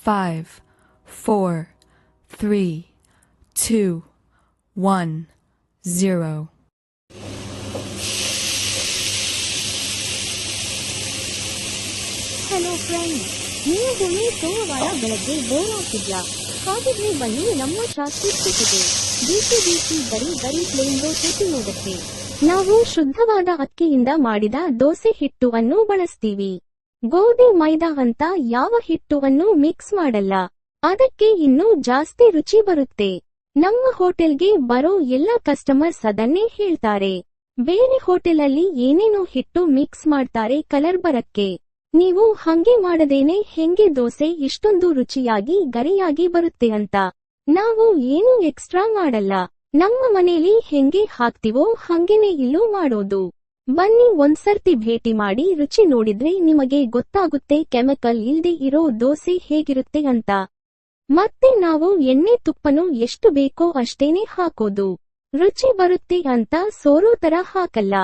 5, 4, 3, 2, 1, 0. Hello friends, ನಿಮಗೊಮ್ಮೆ ಸೋಮವಾರ ಬೆಳಗ್ಗೆ bore ಆಗ್ತಿದ್ಯಾ? ಹಾಗಿದ್ರೆ ಬನ್ನಿ ನಮ್ಮ ಶಾಸ್ತ್ರೀಯ ಇದೆ. ಬಿಸಿ ಬಿಸಿ ಗರಿ ಗರಿ ಪ್ಲೇನ್ ದೋಸೆ ತಿನ್ನೋದಕ್ಕೆ ನಾವು ಶುದ್ಧವಾದ ಅಕ್ಕಿಯಿಂದ ಮಾಡಿದ ದೋಸೆ ಹಿಟ್ಟನ್ನು ಬಳಸ್ತೀವಿ. ಗೋಧಿ ಮೈದಾ ಅಂತ ಯಾವ ಹಿಟ್ಟನ್ನು ಮಿಕ್ಸ್ ಮಾಡಲ್ಲ. ಅದಕ್ಕೆ ಇನ್ನೂ ಜಾಸ್ತಿ ರುಚಿ ಬರುತ್ತೆ. ನಮ್ಮ ಹೋಟೆಲ್ಗೆ ಬರೋ ಎಲ್ಲ ಕಸ್ಟಮರ್ಸ್ ಅದನ್ನೇ ಹೇಳ್ತಾರೆ. ಬೇರೆ ಹೋಟೆಲಲ್ಲಿ ಏನೇನೋ ಹಿಟ್ಟು ಮಿಕ್ಸ್ ಮಾಡ್ತಾರೆ ಕಲರ್ ಬರಕ್ಕೆ. ನೀವು ಹಂಗೆ ಮಾಡದೇನೆ ಹೆಂಗೆ ದೋಸೆ ಇಷ್ಟೊಂದು ರುಚಿಯಾಗಿ ಗರಿಯಾಗಿ ಬರುತ್ತೆ ಅಂತ. ನಾವು ಏನು ಎಕ್ಸ್ಟ್ರಾ ಮಾಡಲ್ಲ. ನಮ್ಮ ಮನೇಲಿ ಹೆಂಗೆ ಹಾಕ್ತಿವೋ ಹಂಗೇನೆ ಇಲ್ಲೂ ಮಾಡೋದು. ಬನ್ನಿ ಒಂದ್ಸರ್ತಿ ಭೇಟಿ ಮಾಡಿ ರುಚಿ ನೋಡಿದ್ರೆ ನಿಮಗೆ ಗೊತ್ತಾಗುತ್ತೆ ಕೆಮಿಕಲ್ ಇಲ್ದೆ ಇರೋ ದೋಸೆ ಹೇಗಿರುತ್ತೆ ಅಂತ. ಮತ್ತೆ ನಾವು ಎಣ್ಣೆ ತುಪ್ಪನು ಎಷ್ಟು ಬೇಕೋ ಅಷ್ಟೇನೆ ಹಾಕೋದು. ರುಚಿ ಬರುತ್ತೆ ಅಂತ ಸೋರೋ ತರ ಹಾಕಲ್ಲ.